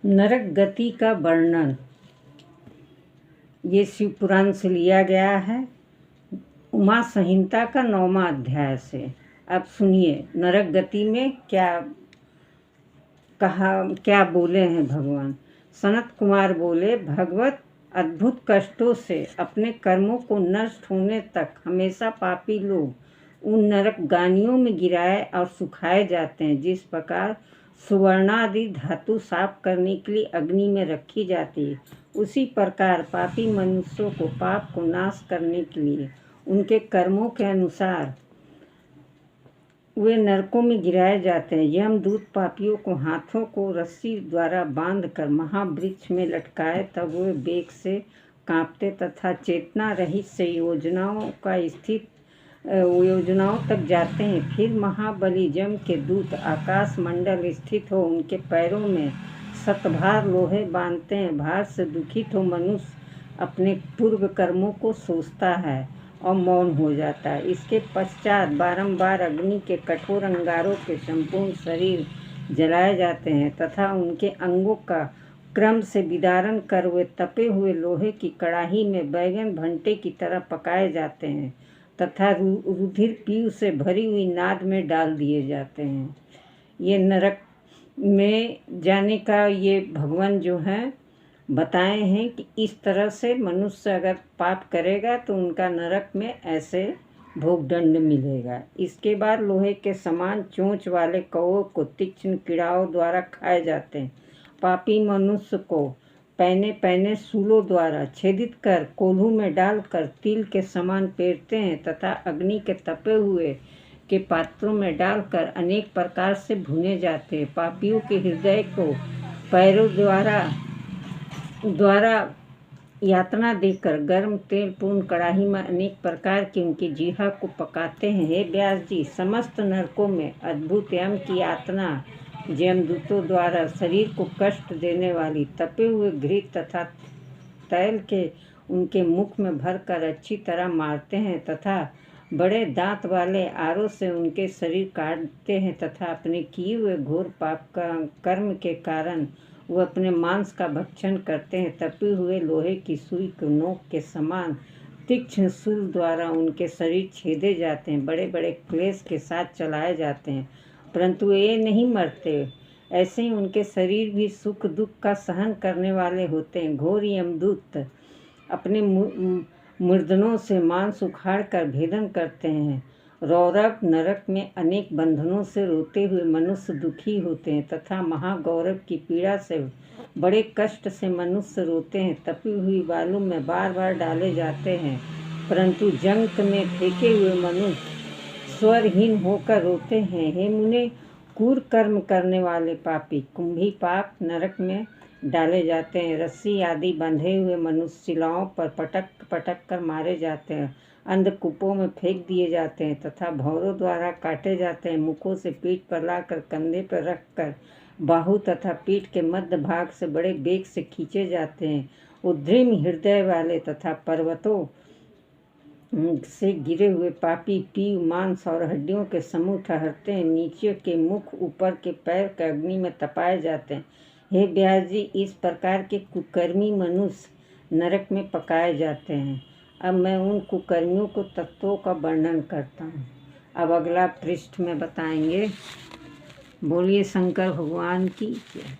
नरक गति का वर्णन ये शिव पुराण से लिया गया है, उमा संहिता का 9वां अध्याय से। अब सुनिए नरक गति में क्या बोले हैं भगवान। सनत कुमार बोले, भगवत अद्भुत कष्टों से अपने कर्मों को नष्ट होने तक हमेशा पापी लोग उन नरक गानियों में गिराए और सुखाए जाते हैं, जिस प्रकार सुवर्णादि धातु साफ करने के लिए अग्नि में रखी जाती है। उसी प्रकार पापी मनुष्यों को पाप को नाश करने के लिए उनके कर्मों के अनुसार वे नरकों में गिराए जाते हैं। यमदूत पापियों को हाथों को रस्सी द्वारा बांधकर महावृक्ष में लटकाए, तब वे वेग से कांपते तथा चेतना रहित से योजनाओं तक जाते हैं। फिर महाबली जम के दूत आकाश मंडल स्थित हो उनके पैरों में शतभार लोहे बांधते हैं। भार से दुखित हो मनुष्य अपने पूर्व कर्मों को सोचता है और मौन हो जाता है। इसके पश्चात बारंबार अग्नि के कठोर अंगारों के संपूर्ण शरीर जलाए जाते हैं तथा उनके अंगों का क्रम से विदारण कर वे तपे हुए लोहे की कड़ाही में बैगन भंटे की तरह पकाए जाते हैं तथा रुधिर पीव से भरी हुई नाद में डाल दिए जाते हैं। ये नरक में जाने का ये भगवान जो है बताए हैं कि इस तरह से मनुष्य अगर पाप करेगा तो उनका नरक में ऐसे भोगदंड मिलेगा। इसके बाद लोहे के समान चोंच वाले कौओं को तीक्ष्ण कीड़ाओं द्वारा खाए जाते हैं। पापी मनुष्य को पैने पैने सूलों द्वारा छेदित कर कोल्हू में डालकर तिल के समान पेरते हैं तथा अग्नि के तपे हुए के पात्रों में डालकर अनेक प्रकार से भुने जाते हैं। पापियों के हृदय को पैरों द्वारा यातना देकर गर्म तेल पूर्ण कड़ाही में अनेक प्रकार की उनकी जीहा को पकाते हैं। हे व्यास जी, समस्त नरकों में अद्भुत यम की यातना यमदूतों द्वारा शरीर को कष्ट देने वाली तपे हुए घृत तथा तैल के उनके मुख में भरकर अच्छी तरह मारते हैं तथा बड़े दांत वाले आरों से उनके शरीर काटते हैं तथा अपने किए हुए घोर पाप कर्म के कारण वो अपने मांस का भक्षण करते हैं। तपे हुए लोहे की सुई को नोक के समान तीक्ष्ण शूल द्वारा उनके शरीर छेदे जाते हैं। बड़े बड़े क्लेश के साथ चलाए जाते हैं, परंतु ये नहीं मरते। ऐसे ही उनके शरीर भी सुख दुख का सहन करने वाले होते हैं। घोर यमदूत अपने मुर्दनों से मांस उखाड़ कर भेदन करते हैं। रौरव नरक में अनेक बंधनों से रोते हुए मनुष्य दुखी होते हैं तथा महागौरव की पीड़ा से बड़े कष्ट से मनुष्य रोते हैं। तपी हुई बालू में बार बार डाले जाते हैं, परंतु जंक में फेंके हुए मनुष्य स्वरहीन होकर रोते हैं। हे मुने, क्रूर कर्म करने वाले पापी कुंभी पाप नरक में डाले जाते हैं। रस्सी आदि बंधे हुए मनुष्य शिलाओं पर पटक पटक कर मारे जाते हैं, अंधकूपों में फेंक दिए जाते हैं तथा भौरों द्वारा काटे जाते हैं। मुखों से पीठ पर लाकर कंधे पर रखकर बाहु तथा पीठ के मध्य भाग से बड़े वेग से खींचे जाते हैं। उद्रिम हृदय वाले तथा पर्वतों से गिरे हुए पापी पीव मांस और हड्डियों के समूह ठहरते हैं। नीचे के मुख ऊपर के पैर के अग्नि में तपाए जाते हैं। हे व्यास जी, इस प्रकार के कुकर्मी मनुष्य नरक में पकाए जाते हैं। अब मैं उन कुकर्मियों को तत्वों का वर्णन करता हूँ। अब अगला पृष्ठ में बताएंगे। बोलिए शंकर भगवान की जय।